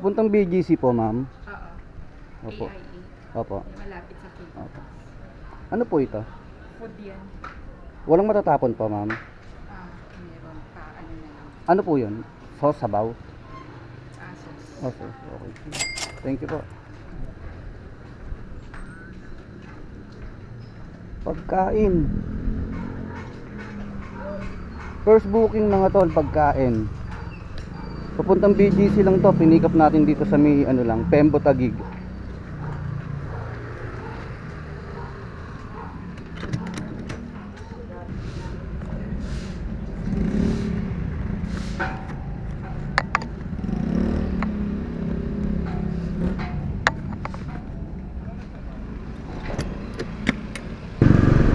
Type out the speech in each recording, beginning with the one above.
Puntang BGC po, ma'am. Oo. Opo. AIA. Opo. Malapit sa Philippines. Opo. Ano po ito? Food yan. Walang matatapon po, ma'am. Meron pa. Ano na lang. Ano po yun? Sauce, sabaw? Asos. Okay. Okay. Thank you po. Pagkain. First booking mga tol, pagkain. Papuntang BGC lang to, pinikap natin dito sa may ano lang, Pembo Taguig.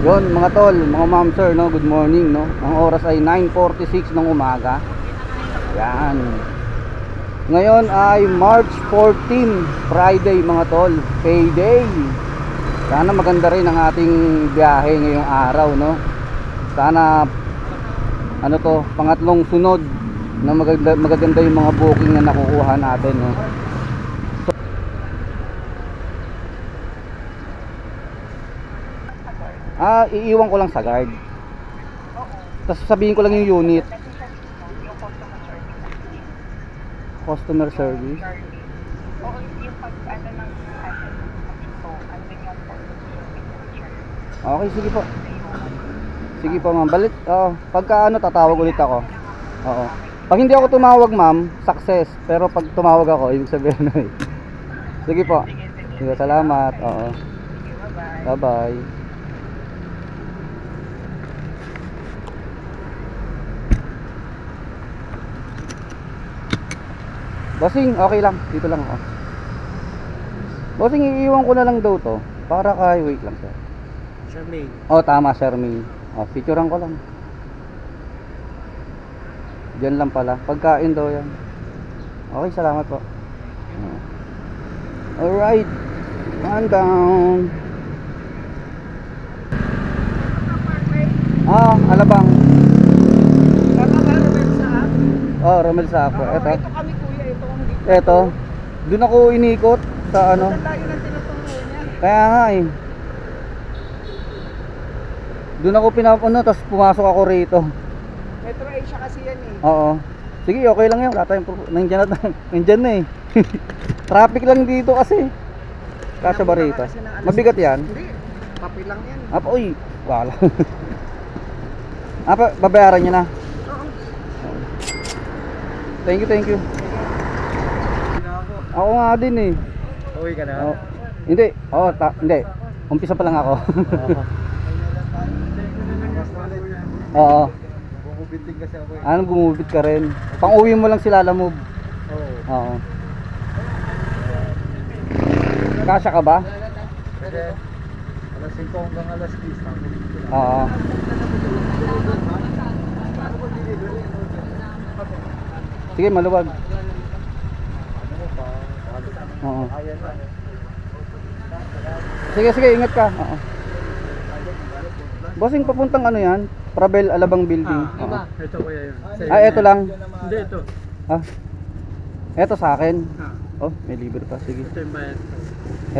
Yon mga tol, mga ma'am sir, no, good morning, no. Ang oras ay 9:46 ng umaga. Yan. Ngayon ay March 14, Friday mga tol, payday. Sana maganda rin ang ating biyahe ngayong araw, no. Sana ano to, pangatlong sunod na magaganda yung mga booking na nakukuha natin, no. Iiwan ko lang sa guard. Tapos sabihin ko lang yung unit. Customer service. Oo, yung pag ano ng ito, andun yung Okay, sige po. Sige po, ma'am. Balik, pagka ano, tatawag ulit ako. Oo. Pag hindi ako tumawag, ma'am, success. Pero pag tumawag ako, ibig sabihin na eh. Sige po. Sige, salamat. Oo. Bye-bye. Bossing, okay lang. Dito lang ako. Bossing, iiwan ko na lang daw to. Para kay, wait lang sir. Charmaine. Oh, tama, Charmaine. Picturean ko lang. Diyan lang pala. Pagkain daw yan. Okay, salamat po. Alright. One down. Alabang. Tama ba, Romel sa app? Oh, Romel Sapo. Ito. Ito kami kuya, ito ang dito. Ito. Doon ako inikot sa ano. Ang layo ng tinuturo niya. Kaya nga eh. Doon ako pinapuno, tapos pumasok ako rito. Metro Asia kasi yan eh. Oo. Sige, okay lang yan. Wala tayong nandiyan na, nandiyan na eh. Traffic lang dito kasi. Kasya ba rito? Mabigat yan? Hindi, papel lang yan. Uy, wala. Babayaran nyo na. Oo. Thank you. Ako nga din eh. Uwi ka na? Oh, hindi. Hindi. Umpisa pa lang ako. Oo. Bububiting kasi ako eh. Anong gumubit ka rin? Pang-uwi mo lang sila Lalamove. Oo. Kasya ka ba? Pwede. Alas 5 hanggang alas 10. Oo. Sige, maluwag. Oo. Sige, ingat ka. Oo. Bossing, papuntang ano yan? Pravel Alabang Building. Oo. Ito kuya yun. Ito lang. Hindi, ito. Ito sa akin. Oh, may libre pa. Sige. Ito yung bayad.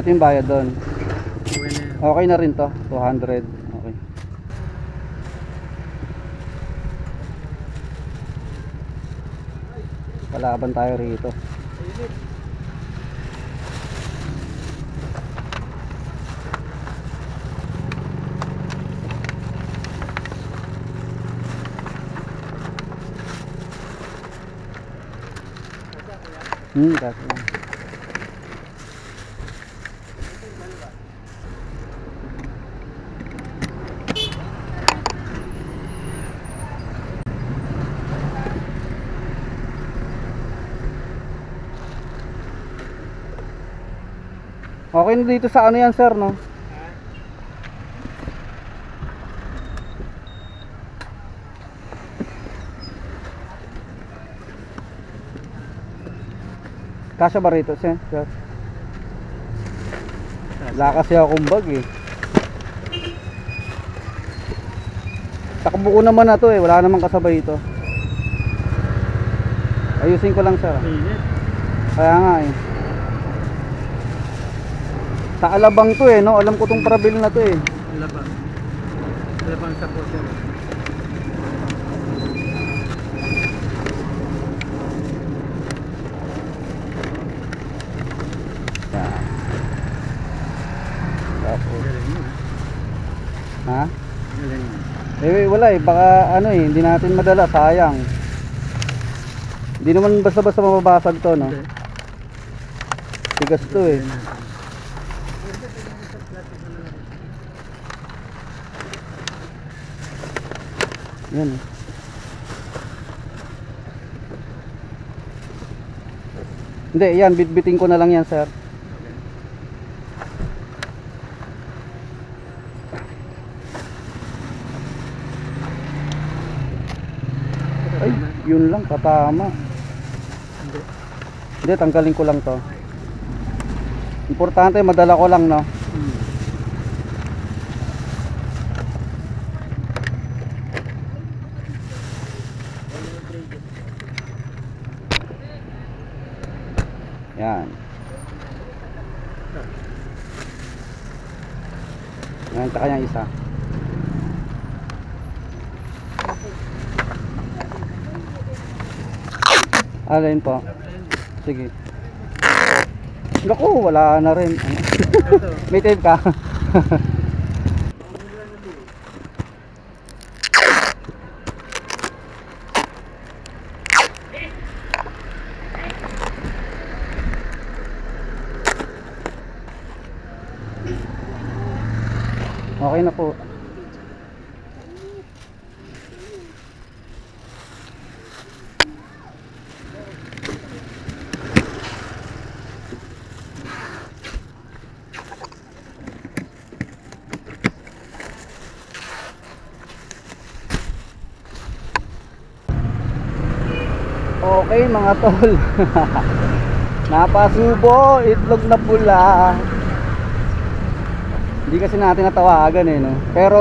Ito yung bayad doon. Uwi na yun. Okay na rin to. 200. Okay. Kalaban tayo rito. Kasi lang. Okay na dito sa ano yan sir, no? Kasya ba rito sir? Wala kasi akong bag eh. Takbo ko naman na to eh, wala namang kasabay ito. Ayusin ko lang sir. Kaya nga eh. Sa Alabang to eh, no? Alam ko tong Parabel na to eh. Alabang. Alabang sa po sir. Yan. Tapos, Galing yun. ha? Galing yun. Eh wala eh, baka ano eh, hindi natin madala, sayang. Hindi naman basta-basta mababasag to, no? Hindi. Tigas to eh. Yan. Hindi, yan, bitbitin ko na lang yan, sir. Ay, yun lang, katama. Hindi. Hindi, tanggalin ko lang to. Importante, madala ko lang, no? Hmm. Yan. Yan, tsaka yung isa. Alin po? Sige. Naku, wala na rin. May tape ka? Okay na po. Okay mga tol. Napasubo, itlog na pula. Hindi kasi natin natawagan eh, no? Pero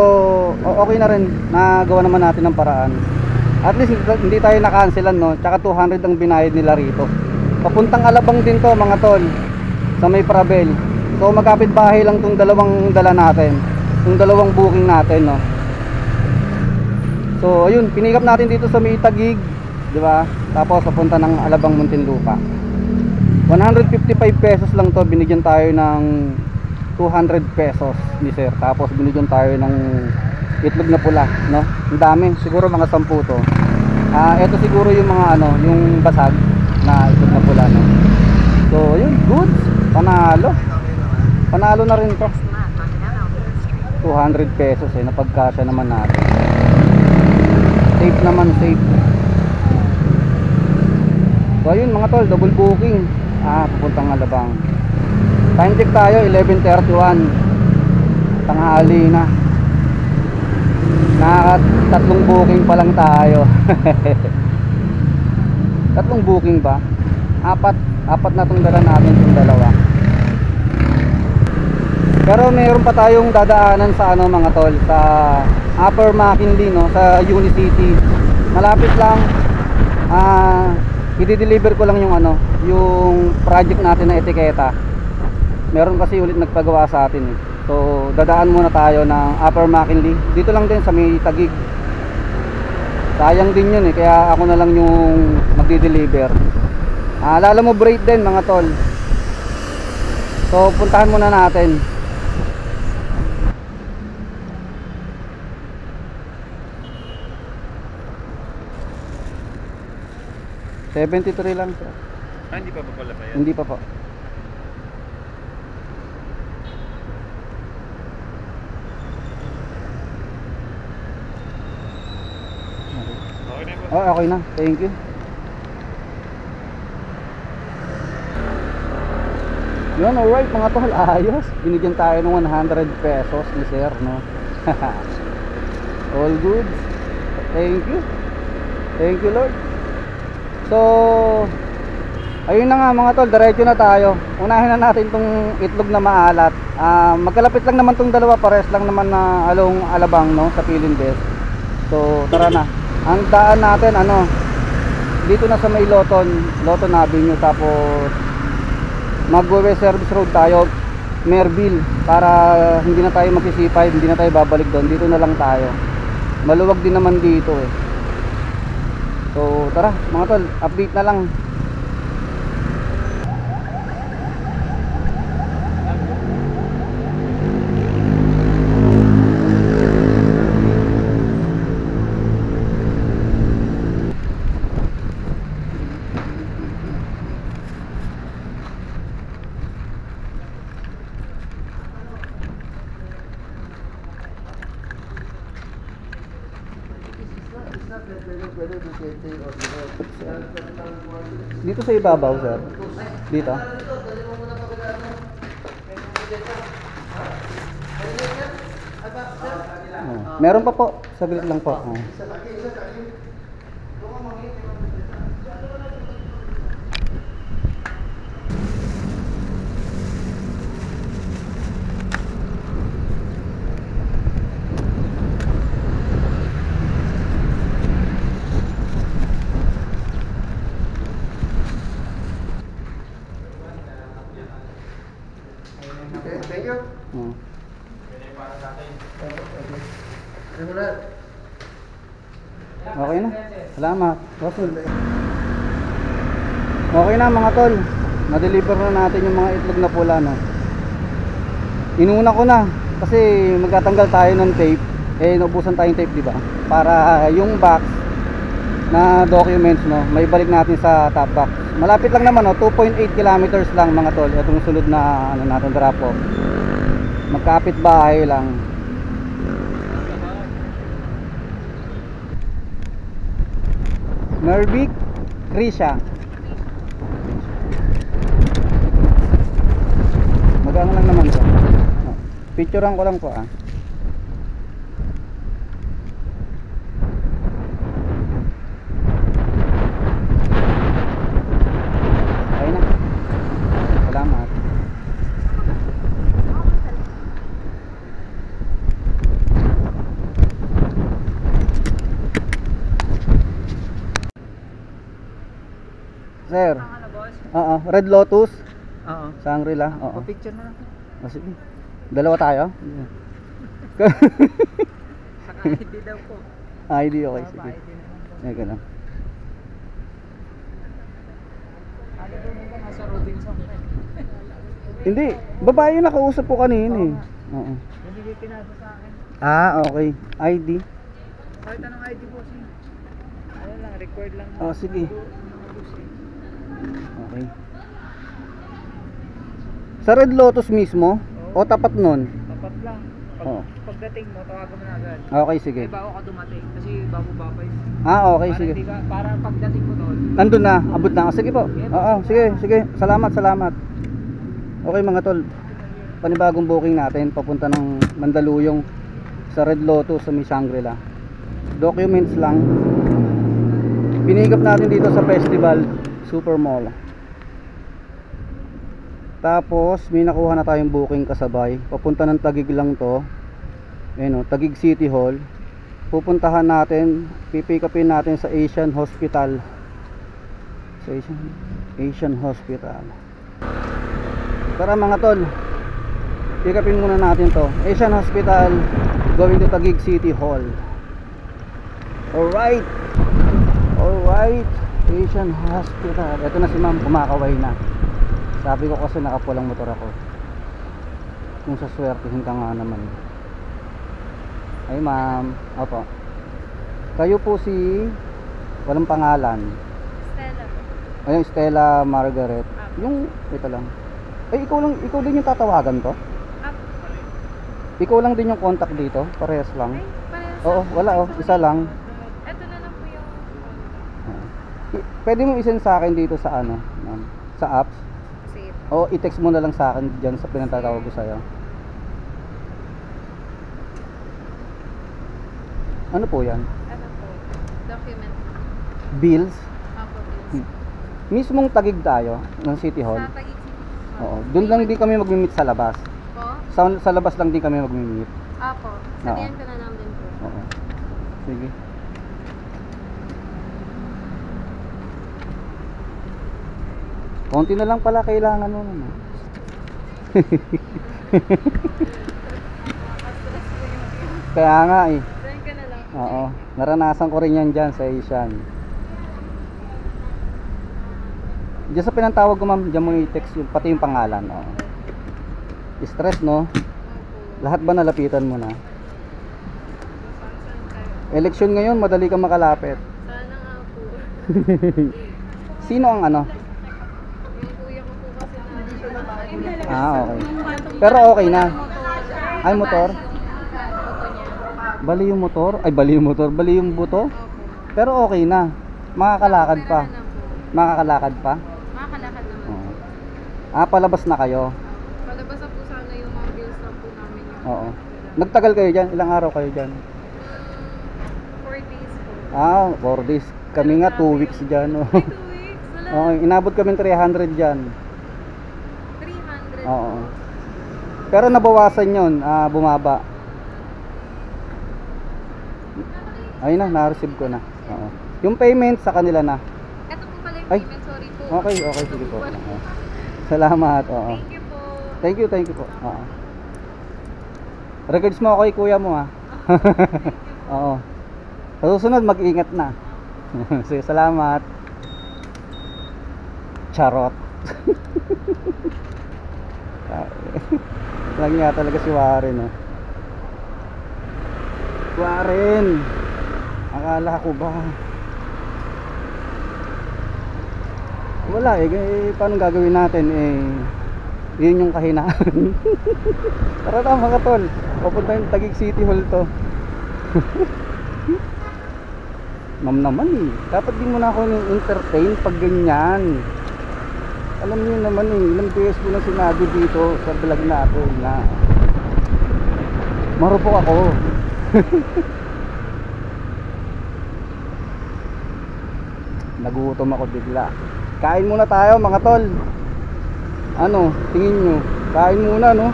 okay na rin, nagawa naman natin ng paraan. At least hindi tayo na-cancelan, no? Tsaka 200 ang binayad nila rito. Papuntang Alabang din to mga tol, sa may Parabel. So magkapit bahay lang tong dalawang dala natin, tong dalawang booking natin, no? So ayun, pinikap natin dito sa may Taguig, di ba? Tapos papunta ng Alabang, Muntinlupa. 155 pesos lang to, binigyan tayo ng 200 pesos ni sir. Tapos binigyan tayo ng itlog na pula, no? Ang dami, siguro mga 10 to. Ito siguro yung mga ano, yung basag na itlog na pula, no? So yun, good. Panalo. Panalo na rin to. 200 pesos eh, napagkasya naman natin. Safe naman, safe. So ayun mga tol, double booking. Pupuntang Alabang. Time check tayo, 11:31. Tanghali na. Tatlong booking pa lang tayo. Tatlong booking ba? Apat na tong dala natin, tong dalawa. Pero mayroon pa tayong dadaanan sa ano mga tol, sa Upper McKinley, no, sa Unicity. Malapit lang. I-deliver ko lang yung ano, yung project natin na etiketa. Meron kasi ulit nagpagawa sa atin eh. So dadaan muna tayo ng Upper McKinley. Dito lang din sa may Taguig. Sayang din yun eh, kaya ako na lang yung magdi-deliver. Lala mo break din mga tol. So puntahan muna natin. $73 lang sir. Hindi pa pala ba yan? Hindi pa po. Okay na po. Okay na. Thank you. Yun, alright mga tol. Ayos. Binigyan tayo ng 100 pesos ni sir, no? All good. Thank you. Thank you Lord. So ayun na nga mga tol, diretso na tayo. Unahin na natin tong itlog na maalat. Magkalapit lang naman tong dalawa, pares lang naman na along Alabang, no, sa Pilindes. So tara na. Ang daan natin ano, dito na sa may Loton Avenue, tapos magwe-west service road tayo, Merville, para hindi na tayo magsisipay, hindi na tayo babalik doon, dito na lang tayo. Maluwag din naman dito eh. So tara mga tol, update na lang. Dito sa ibabaw, sir. Dito. Oh, meron pa po. Saglit lang po. Oh. Thank you. Oh. Okay na. Salamat. Russell. Okay na mga tol. Na-deliver na natin yung mga itlog na pula, no. Inuna ko na kasi magtatanggal tayo ng tape. Eh naubusan tayong tape, di ba? Para yung box na documents, no, may balik natin sa top box. Malapit lang naman, no, 2.8 kilometers lang mga tol. Itong sunod na ano natin drop off. Magkapit bahay lang. Nervic Krisha. Magaan lang naman to. Oh, picturean ko lang po ah. Okay na. Salamat. Sir. Ano, boss? Oo, Red Lotus, Oo. Shangri-La. Oo. Picture na lang. Oh, sige. Dalawa tayo? Saka hindi daw po. ID okay, sige. ID na lang po. Ay, ganun. Ano po nila nasa Robinson? Hindi, babae yung nakausap ko kanina eh. Oo. Hindi ko pinasa sa akin. Ah, okay. ID. Kahit anong ID po siya. Ayun lang, record lang. Oh, sige. Mga boss eh. Okay. Sa Red Lotus mismo? O tapat nun? Tapat lang. Oo. Pagdating mo, tawagan mo na agad. Okay, sige. Eh, bago ka dumating. Kasi bago babay. Ah, okay, Para sige. hindi ka- para pagdating mo doon. Nandun na, abot na. Sige po. Oo, sige, sige. Salamat, salamat. Okay mga tol. Panibagong booking natin papunta ng Mandaluyong sa Red Lotus sa Shangri-La. Documents lang. Pinigap natin dito sa Festival Super Mall. Tapos may nakuha na tayong booking kasabay. Papunta ng Taguig lang to. Ayun, Taguig City Hall. Pupuntahan natin, pipick upin natin sa Asian Hospital. Sa Asian Hospital. Tara mga tol. Pick upin muna natin to. Asian Hospital going to Taguig City Hall. Alright. Alright. Asian Hospital. Ito na si ma'am, kumakaway na. Sabi ko kasi nakapulang motor ako. Kung sa swertihin ka nga naman. Ay ma'am. Opo. Kayo po si walang pangalan. Stella. Ayun, Stella Margaret. Yung ito lang. Ay ikaw din yung tatawagan to? Ikaw lang din yung contact dito? Parehas lang. Ay, parehas. Oo, wala oh, isa lang. Ito na lang po yung Pwede mo i-send sa akin dito sa ano, ma'am, sa apps. safe. O i-text mo na lang sa akin diyan sa pinatawag ko sa'yo. Ano po yan? Ano po? Document. Bills? Apo, please. Mismong Taguig tayo ng City Hall. Sa Taguig City. Oo, doon lang din kami magmi-meet sa labas. Po? Sa labas lang din kami magmi-meet. Apo. Sabihan ko na namin po. Oo. Sige. Konti na lang pala kailangan mo. No? Kaya nga eh. Saan ka na lang? Oo. Naranasan ko rin yan dyan sa Asian. Diyan sa pinantawag ko ma'am, diyan mo i-text yung, pati yung pangalan. Oo. Stress no? Lahat ba nalapitan mo na? Eleksyon ngayon, madali kang makalapit. Sana nga po. Sino ang ano? Yung kuya ko po kasi na Okay. Pero okay na. Ay, motor? Bali yung motor? Ay, bali yung motor. Bali yung buto? Pero okay na. Makakalakad pa. Makakalakad pa? Makakalakad naman. Oo. Palabas na kayo? Palabas na po sana yung mga bills na po namin yung Oo. Nagtagal kayo dyan? Ilang araw kayo dyan? 4 days po. 4 days. Kami nga 2 weeks dyan. Oh. 2 weeks? Wala. Oo, inabot kami 300 dyan. 300 Oo. Pero nabawasan yun, bumaba. Ayun na, na-receive ko na. Oo. Yung payment sa kanila na. Ito po pala yung Ay. payment, sorry po. Okay, sige po. Oo. Salamat. Oo. Thank you po. Thank you po. Oo. Records mo ako kay kuya mo ha. Oo. Sa susunod mag-ingat na. Sige, salamat. Charot. Lagi nga talaga si Warren, no? Warren! Akala ko ba? Wala eh, paano gagawin natin yun yung kahinaan. Tara na mga tol, papunta yung Taguig City Hall to. Ma'am naman eh, dapat din mo na ako entertain pag ganyan. Alam niyo naman eh, ilang beses ko na sinabi dito sa vlog natin na marupok ako. Nagutom ako bigla. Kain muna tayo mga tol. Ano, tingin nyo? Kain muna no?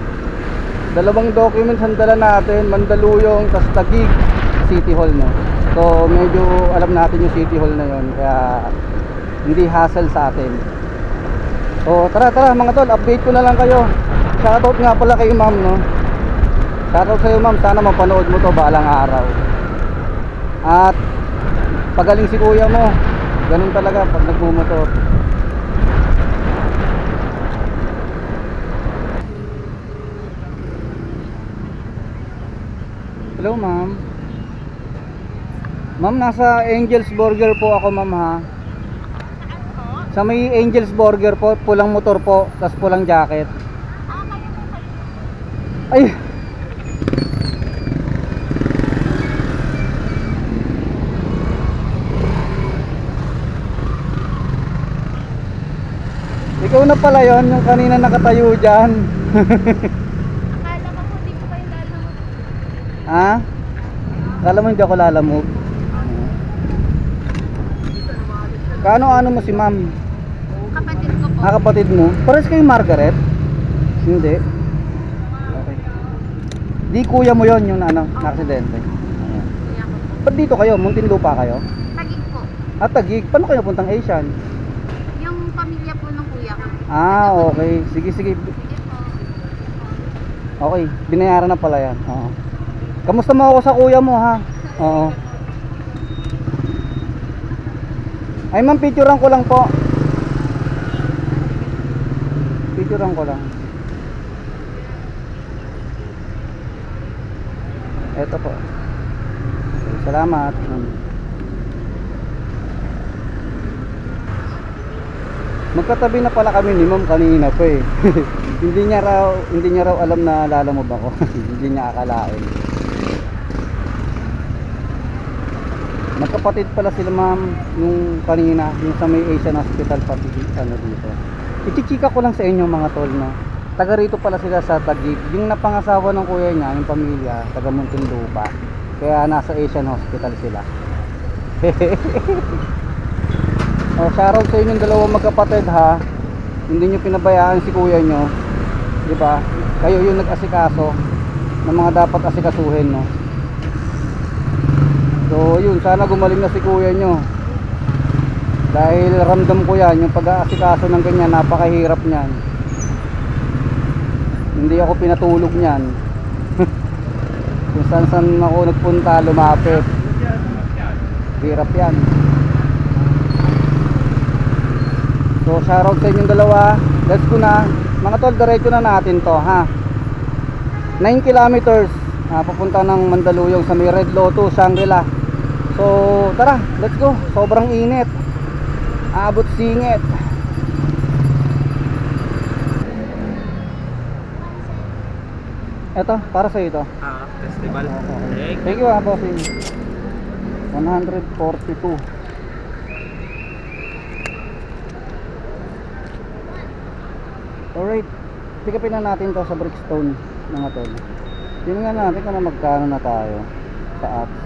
2 documents ang dala natin, Mandaluyong, tas Taguig City Hall no. So medyo alam natin yung City Hall na yon, kaya hindi hassle sa atin. So tara mga tol, update ko na lang kayo. Shoutout nga pala kay ma'am no. Shoutout sa'yo ma'am, sana mapanood mo to balang araw. At pagaling si kuya mo. Ganun talaga pag nagmumotor. Hello ma'am. Ma'am, nasa Angel's Burger po ako ma'am ha. Sa may Angel's Burger po, pulang motor po, tas pulang jacket. Ay! Ikaw na pala yon, yung kanina nakatayo dyan. Akala ko po, di ko kayo lalamog. Ha? Akala mo hindi ako lalamog? Kaano mo si ma'am? Kapatid ko po. Kapatid mo? Pares kayo Margaret? Hindi. Okay. Di kuya mo yon yung na-aksidente. Kuya ko po. Ba't dito kayo? Muntinlupa kayo? Taguig po. Taguig. Paano kayo puntang Asian? Yung pamilya po ng kuya ko. Okay. Sige. Sige po. Okay. Binayaran na pala yan. Oo. Kamusta mo ako sa kuya mo ha? Oo. Ay ma'am, picturean ko lang po. Picturean ko lang. Eto po. Salamat. Magkatabi na pala kami ni ma'am kanina pa eh. hindi niya raw alam na lalamove ako. Hindi niya akalain. Magkapatid pala sila ma'am yung kanina, yung sa may Asian Hospital pati dito. Ichichika ko lang sa inyo mga tol no. Taga rito pala sila sa Taguig. Yung napangasawa ng kuya niya, yung pamilya, taga Muntinlupa. Kaya nasa Asian Hospital sila. Shoutout sa inyong dalawang magkapatid ha. Hindi nyo pinabayaan si kuya nyo. Di ba? Kayo yung nag-asikaso ng mga dapat asikasuhin no. So yun, sana gumaling na si kuya nyo. Dahil ramdam ko yan, yung pag-aasikaso ng ganyan, napakahirap niyan. Hindi ako pinatulog niyan. Kung saan saan ako nagpunta, lumapit. Hirap yan. So shoutout sa inyong dalawa. Let's go na. Mga tol, diretso na natin to ha. 9 kilometers papunta ng Mandaluyong sa may Red Lotus, Shangri-La. So tara, let's go. Sobrang init. Abot singit. Eto, para sa ito. Festival. Okay. Thank you bossing. 142. Alright, pikapin na natin to sa Brickstone mga tol. Tingnan natin kung magkano na tayo sa apps.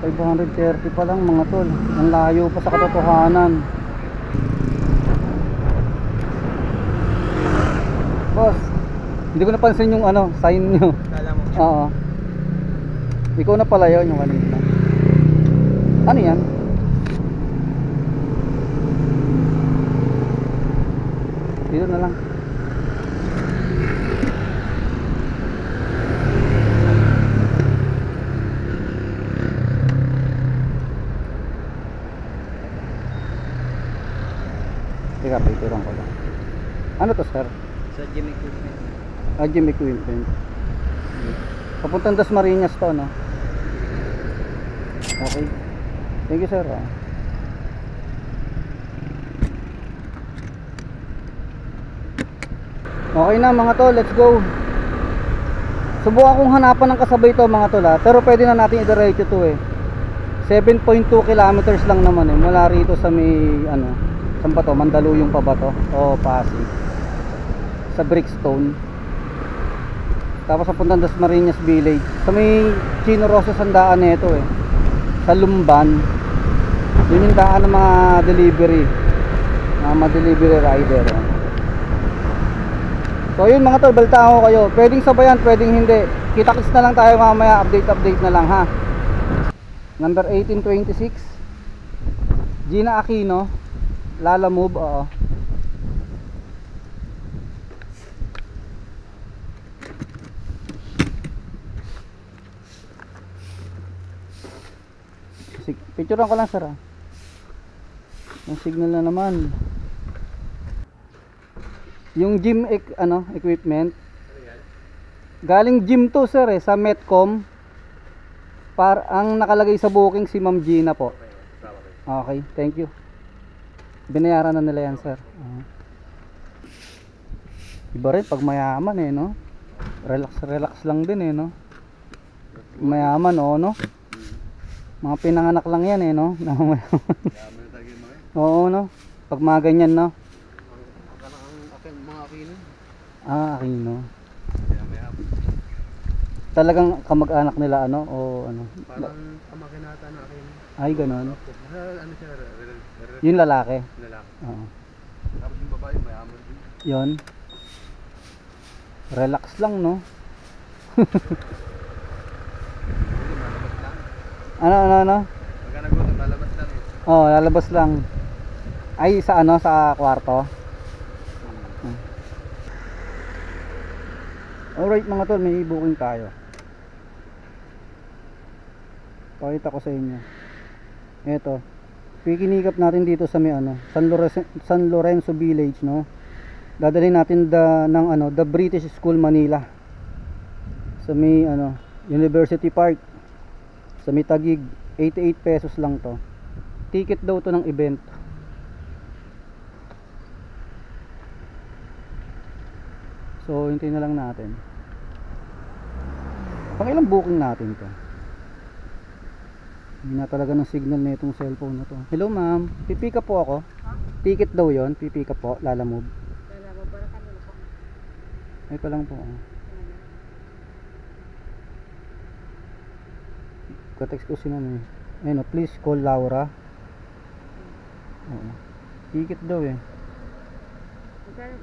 530 pa lang mga tol. Ang layo pa sa katotohanan. Boss, hindi ko napansin yung ano, sign nyo. Kala mo. Oo. Ikaw na pala yun yung kanina. Ano yan? Dito na lang. Teka, pituran ko lang. Ano to sir? Sa gym equipment. Gym equipment. Papuntang Dasmariñas to, no? Okay. Thank you sir. Okay na mga tol, let's go. Subukan kong hanapan ng kasabay to mga tol ha. Pero pwede na natin i-diretso to eh. 7.2 kilometers lang naman eh. Mula rito sa may ano, saan ba to? Mandaluyong pa ba to? O Pasig. Sa Brickstone. Tapos papuntang Dasmariñas Village. Sa may Chino Rosa sandaan nito eh. Sa Lumban. Yun yung daan ng mga delivery. Mga delivery rider. So yun mga tol, balita ko kayo. Pwedeng sabayan, pwedeng hindi. Kita-kits na lang tayo mamaya. Update na lang ha. Number 1826 Gina Aquino, Lala Move. Oo. Picturean ko lang sir ah. Yung signal na naman. Yung gym equipment. Galing gym to sir eh, sa Metcom. Ang nakalagay sa booking si Ma'am Gina po. Okay, thank you. Binayaran na nila yan sir. Iba rin pag mayaman eh no. Relax lang din eh no. Mayaman no. Mga pinanganak lang yan eh no. Oo no. Pag mga ganyan no. Aquino. Talagang kamag-anak nila ano o ano? Parang kamakinata na Aquino. Ay ganon. Ano siya? Yung lalaki. Lalaki. Oo. Tapos yung babae mayaman din. Yon. Relax lang no. Ano? Pagka nagutom, lalabas lang eh. Oh, lalabas lang. Ay sa ano sa kwarto. Alright mga tol, may booking tayo. Pakita ko sa inyo. Ito. Pikinikap natin dito sa may ano, San Lorenzo Village, no. Dadalhin natin the British School Manila. Sa may ano, University Park. Sa may Taguig, 88 pesos lang to. Ticket daw to ng event. So, hintayin na lang natin. Pang ilang booking natin to? Hindi na talaga ng signal na itong cellphone na to. Hello ma'am, pipika po ako. Ticket daw yon, pipika po, Lala Move. Lala Move, para kanino po? Ito lang po. Katext ko si ma'am eh. Ayun, please call Laura. Oo. Ticket daw eh. Magkano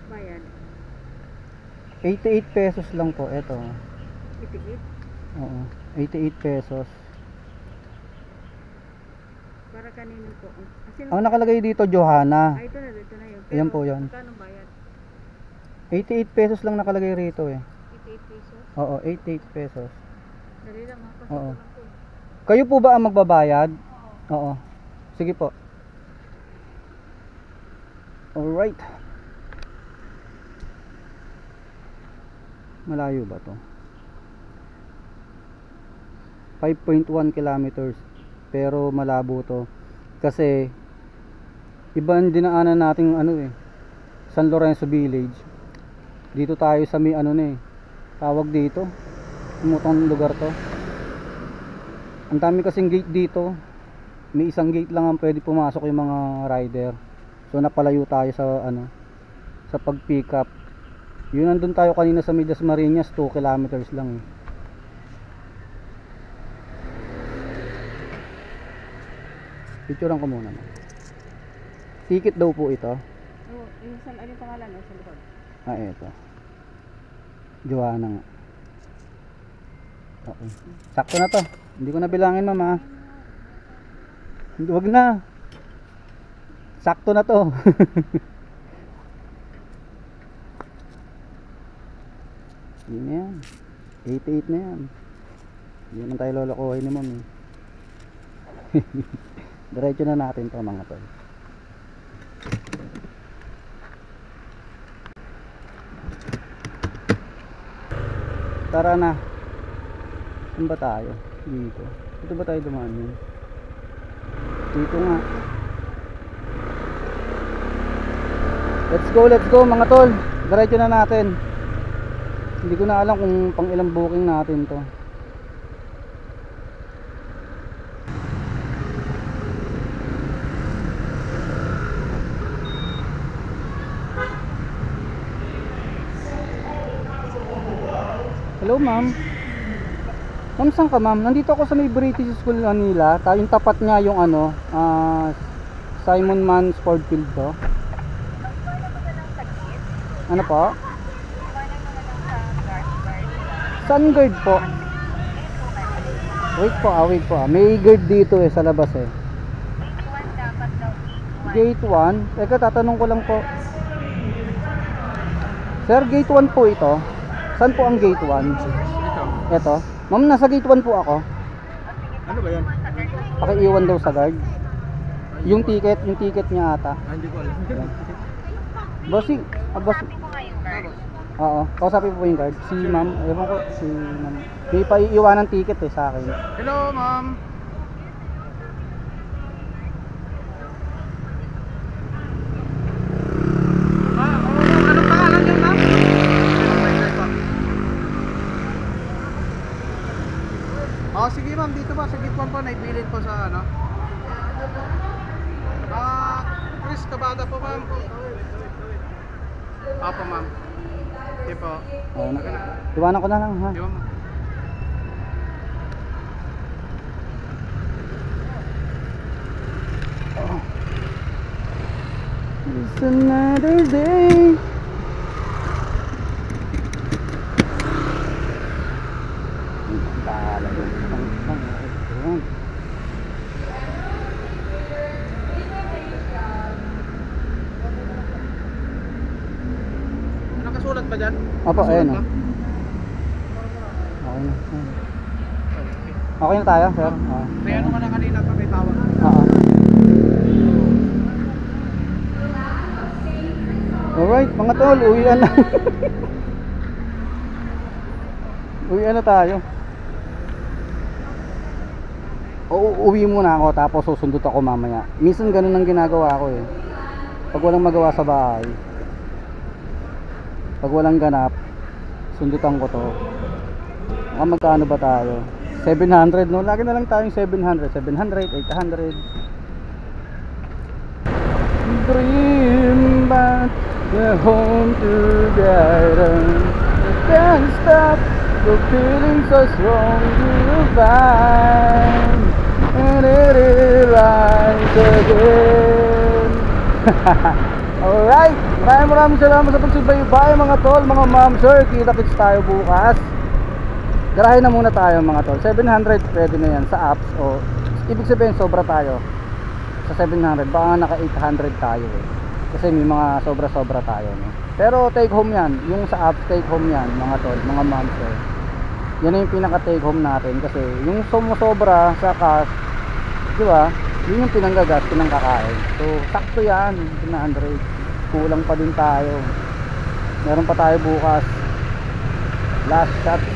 bayad? 88 pesos lang po ito. 88? Oo, 88 pesos. Para kanino po? Kasi Ang nakalagay dito, Johanna. ito na yun. Ayan po yan. Magkano bayad? 88 pesos lang nakalagay rito eh. 88 pesos? Oo, 88 pesos. Dali lang ha, kasi Oo. ito lang po. Kayo po ba ang magbabayad? Oo. Sige po. Alright. Malayo ba to? 5.1 kilometers. Pero malabo to. Kasi iba ang dinaanan natin ano eh. San Lorenzo Village. Dito tayo sa may ano na eh. Tawag dito. Umutang lugar to. Ang dami kasing gate dito. May isang gate lang ang pwede pumasok yung mga rider. So napalayo tayo sa ano, sa pag-pick up. Yun, nandun tayo kanina sa Medias Marinas, 2 kilometers lang eh. Picturean ko muna. Ticket daw po ito. Oo, yung ano yung pangalan sa likod? Ah, ito. Johanna nga. Okay. Sakto na to. Hindi ko na bilangin, mama. Huwag na. Sakto na to. Yun na yan. 88 na yan. Hindi naman tayo lolokohin ni mom eh. Diretso na natin to mga tol. Tara na. Saan ba tayo? Dito. Dito ba tayo dumaan yun? Dito nga. Let's go mga tol. Diretso na natin. Hindi ko na alam kung pang ilang booking natin to. Hello ma'am. Ma'am, saan ka ma'am? Nandito ako sa may British School Manila. Yung tapat niya yung ano, Simon Mann Sport Field to. Ano po? Sun guard po. Wait po. May guard dito eh sa labas eh. Gate 1. Teka, tatanong ko lang po. Sir, gate 1 po ito. Saan po ang gate 1? Ito. Ma'am, nasa gate 1 po ako. Ano ba yan? Pakiiwan daw sa guard. Yung ticket niya ata. Hindi ko alam. Bossing, boss. Oo, kausapin po yung guard. Si ma'am, ewan ko, si ma'am. May paiiwanan ticket eh sa akin. Hello, ma'am. Anong pangalan niyo, ma'am? Oh, sige ma'am, dito ba sa gitwan po, naibilid po sa ano? Chris Cabada po, ma'am. Opo, ma'am. Sige po. Iwanan ko na lang ha. Di ba, ma'am? It's another day. Nakasulat ba dyan? Opo, Nakasulat ayan ba? Okay na. Okay na tayo, sir. May ano ka na kanina pa, may tawag. Oo. Alright, mga tol, uwian na. Uwian na tayo. Uwi muna ako, tapos susundot ako mamaya. Minsan ganun ang ginagawa ko eh. Pag walang magawa sa bahay, pag walang ganap, sundutan ko to. Magkano ba tayo? 700, no? Lagi na lang tayong 700, 800. Dream back the home together. Can't stop the feeling so strong to find, and it rise again. Alright, maraming salamat sa pagsubaybay mga tol, mga ma'am, sir. Kita-kits tayo bukas. Garahe na muna tayo mga tol. 700 pwede na yan sa apps, o ibig sabihin sobra tayo. sa 700, baka nga naka 800 tayo eh. Kasi may mga sobra-sobra tayo, no? Pero take home yan, yung sa apps take home yan mga tol, mga monster. Yan na yung pinaka take home natin kasi yung sumusobra sa cash, di ba? Yun yung pinanggagas, pinangkakain. So sakto yan, 700. Kulang pa din tayo. Meron pa tayo bukas. Last shot